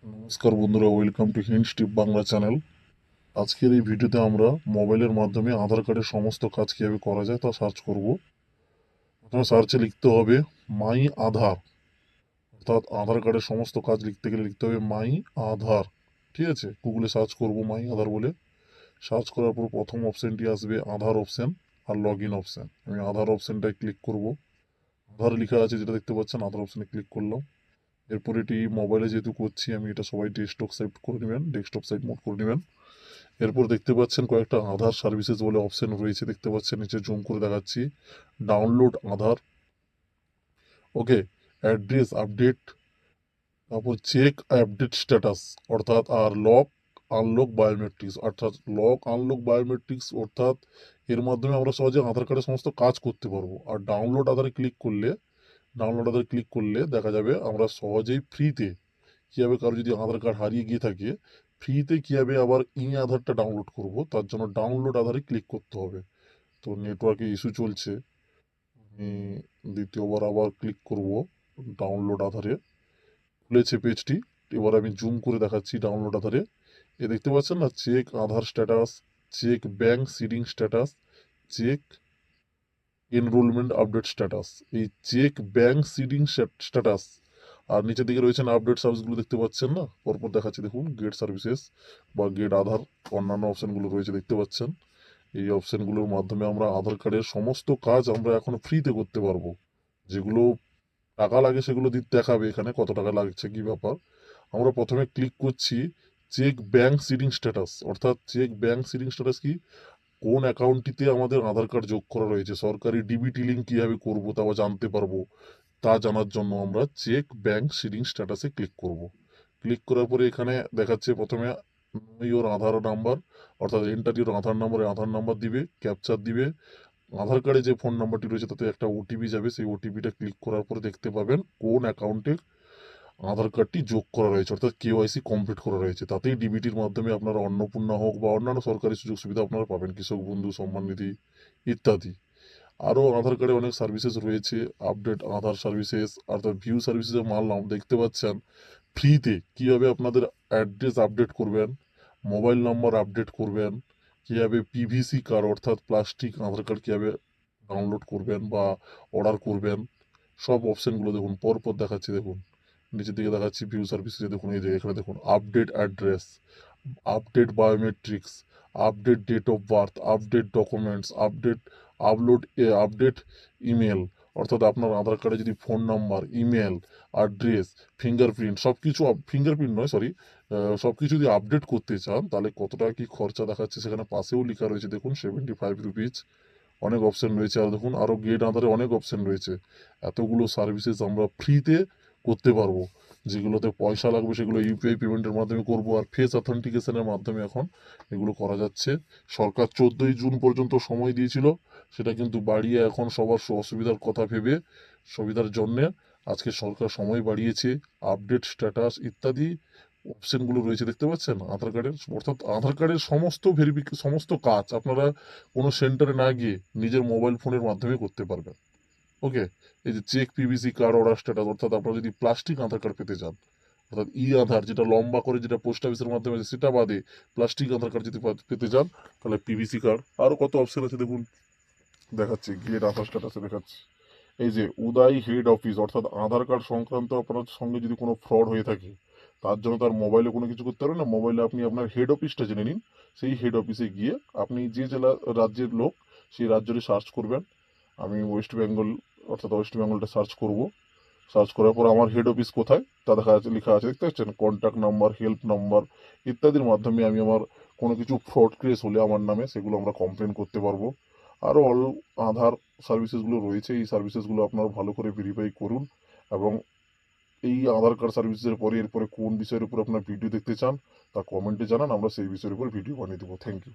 নমস্কার বন্ধুরা, welcome to hints tip Bangla channel. আজকের এই ভিডিওতে আমরা মোবাইলের মাধ্যমে আধার কার্ডের সমস্ত কাজ কীভাবে করা যায় তা সার্চ করব। প্রথমে সার্চে লিখতে হবে মাই আধার, অর্থাৎ আধার কার্ডের সমস্ত কাজ লিখতে গেলে লিখতে হবে মাই আধার। ঠিক আছে, গুগলে সার্চ করব মাই আধার বলে। সার্চ করার পর প্রথম অপশানটি আসবে আধার অপশান আর লগ ইন অপশান। আমি আধার অপশানটায় ক্লিক করব। আধার লেখা আছে যেটা দেখতে পাচ্ছেন, আধার অপশানে ক্লিক করলাম। এরপর এটি মোবাইলে যেহেতু করছি আমি, এটা সবাই ডেস্কটপ সাইড করে নেবেন, ডেস্কটপ সাইড মোড করে নেবেন। এরপর দেখতে পাচ্ছেন কয়েকটা আধার সার্ভিসেস বলে অপশন রয়েছে, দেখতে পাচ্ছেন নিচে জুম করে দেখাচ্ছি। ডাউনলোড আধার, ওকে, অ্যাড্রেস আপডেট, তারপর চেক আপডেট স্ট্যাটাস, অর্থাৎ আর লক আনলক বায়োমেট্রিক্স, অর্থাৎ লক আনলক বায়োমেট্রিক্স, অর্থাৎ এর মাধ্যমে আমরা সহজে আধার কার্ডের সমস্ত কাজ করতে পারবো। আর ডাউনলোড আধারে ক্লিক করলে দেখা যাবে আমরা সহজেই ফ্রিতে কীভাবে, কারো যদি আধার কার্ড হারিয়ে গিয়ে থাকে, ফ্রিতে কীভাবে আবার ই আধারটা ডাউনলোড করব, তার জন্য ডাউনলোড আধারে ক্লিক করতে হবে। তো নেটওয়ার্কে ইস্যু চলছে, আমি দ্বিতীয়বার আবার ক্লিক করব ডাউনলোড আধারে। খুলেছে পেজটি, এবার আমি জুম করে দেখাচ্ছি ডাউনলোড আধারে। এ দেখতে পাচ্ছেন না, check Aadhaar status, check bank seeding status, check enrolment update status, এই চেক ব্যাংক সিডিং স্ট্যাটাস। আর নিচের দিকে রয়েছেন আপডেট সার্ভিসগুলো, দেখতে পাচ্ছেন না, পরপর দেখাচ্ছি দেখুন, গেট সার্ভিসেস বা গেট আধার, অন্যান্য অপশানগুলো রয়েছে দেখতে পাচ্ছেন। এই অপশানগুলোর মাধ্যমে আমরা আধার কার্ডের সমস্ত কাজ আমরা এখন ফ্রিতে করতে পারবো। যেগুলো টাকা লাগে সেগুলো দেখাবে এখানে কত টাকা লাগছে কি ব্যাপার। আমরা প্রথমে ক্লিক করছি চেক ব্যাংক সিডিং স্ট্যাটাস, অর্থাৎ চেক ব্যাংক সিডিং স্ট্যাটাস কি, কোন অ্যাকাউন্টটিতে আমাদের আধার কার্ড যোগ করা রয়েছে, সরকারি ডিবিটি লিঙ্ক কীভাবে করবো তা জানতে পারবো। তা জানার জন্য আমরা চেক ব্যাংক সিডিং স্ট্যাটাসে ক্লিক করব। ক্লিক করার পরে এখানে দেখাচ্ছে প্রথমে ইওর আধার নাম্বার, অর্থাৎ এন্টার ইওর আধার নাম্বারে আধার নাম্বার দিবে, ক্যাপচার দিবে। আধার কার্ডে যে ফোন নাম্বারটি রয়েছে তাতে একটা ওটিপি যাবে, সেই ওটিপিটা ক্লিক করার পরে দেখতে পাবেন কোন অ্যাকাউন্টে আধার কার্ডটি যোগ করা রয়েছে, অর্থাৎ কেওয়াইসি কমপ্লিট করা রয়েছে। তাতেই ডিবিটির মাধ্যমে আপনারা অন্নপূর্ণা হোক বা অন্যান্য সরকারি সুযোগ সুবিধা আপনারা পাবেন, কৃষক বন্ধু, সম্মান নিধি ইত্যাদি। আরও আধার কার্ডে অনেক সার্ভিসেস রয়েছে, আপডেট আধার সার্ভিসেস, অর্থাৎ ভিউ সার্ভিসেসের মানলাম দেখতে পাচ্ছেন ফ্রিতে কীভাবে আপনাদের অ্যাড্রেস আপডেট করবেন, মোবাইল নম্বর আপডেট করবেন, কীভাবে পিভিসি কার্ড অর্থাৎ প্লাস্টিক আধার কার্ড কীভাবে ডাউনলোড করবেন বা অর্ডার করবেন, সব অপশানগুলো দেখুন পরপর দেখাচ্ছি। দেখুন নিচের দিকে দেখাচ্ছি ভিউ সার্ভিসে, দেখুন এই যে এখানে দেখুন update address, update biometrics, update date of birth, update documents, update email, অর্থাৎ আপনার আধার কার্ডে যদি phone number, email, address, fingerprint সব কিছু, ফিঙ্গারপ্রিন্ট নয় সরি, সব কিছু যদি আপডেট করতে চান তাহলে কত টাকা কী খরচা দেখাচ্ছে সেখানে পাশেও লেখা রয়েছে দেখুন, 75 রুপিজ। অনেক অপশান রয়েছে, আর দেখুন আরও গেট আধারে অনেক অপশান রয়েছে। এতগুলো সার্ভিসেস আমরা ফ্রিতে করতে পারবো। যেগুলোতে পয়সা লাগবে সেগুলো ইউপিআই পেমেন্টের মাধ্যমে করব, আর ফেস অথেন্টিকেশনের মাধ্যমে এখন এগুলো করা যাচ্ছে। সরকার 14ই জুন পর্যন্ত সময় দিয়েছিল, সেটা কিন্তু বাড়িয়ে এখন সবার অসুবিধার কথা ভেবে, সুবিধার জন্যে আজকে সরকার সময় বাড়িয়েছে। আপডেট স্ট্যাটাস ইত্যাদি অপশানগুলো রয়েছে দেখতে পাচ্ছেন আধার কার্ডের, অর্থাৎ আধার কার্ডের সমস্ত সমস্ত কাজ আপনারা কোনো সেন্টারে না গিয়ে নিজের মোবাইল ফোনের মাধ্যমে করতে পারবেন। ওকে, এই যে check PVC card order status, অর্থাৎ আপনারা যদি প্লাস্টিক আধার কার্ড পেতে চান, অর্থাৎ ই আধার যেটা লম্বা করে যেটা পোস্ট অফিসের মাধ্যমে আছে, সেটা বাদে প্লাস্টিক আধার কার্ড যদি পেতে চান তাহলে পিভিসি কার্ড। আরও কত অপশন আছে দেখুন, দেখাচ্ছি গেট আধার স্ট্যাটাসে দেখাচ্ছি। এই যে উদয় হেড অফিস, অর্থাৎ আধার কার্ড সংক্রান্ত আপনার সঙ্গে যদি কোনো ফ্রড হয়ে থাকে তার জন্য তার মোবাইলে কোনো কিছু করতে পারবেন না, মোবাইলে আপনি আপনার হেড অফিসটা জেনে নিন। সেই হেড অফিসে গিয়ে আপনি যে জেলা রাজ্যের লোক সেই রাজ্যটি সার্চ করবেন। আমি ওয়েস্ট বেঙ্গল, অর্থাৎ ওয়েস্ট বেঙ্গলটা সার্চ করব। সার্চ করার পর আমার হেড অফিস কোথায় তা দেখা যাচ্ছে, লেখা আছে দেখতে পাচ্ছেন, কন্ট্যাক্ট নাম্বার, হেল্প নাম্বার ইত্যাদির মাধ্যমে আমি আমার কোনো কিছু ফ্রড কেস হলে আমার নামে সেগুলো আমরা কমপ্লেন করতে পারবো। আরও আধার সার্ভিসেসগুলো রয়েছে, এই সার্ভিসেসগুলো আপনারা ভালো করে ভেরিফাই করুন। এবং এই আধার কার্ড সার্ভিসের পরে এরপরে কোন বিষয়ের উপর আপনার ভিডিও দেখতে চান তা কমেন্টে জানান, আমরা সেই বিষয়ের উপর ভিডিও বানিয়ে দেবো। Thank you.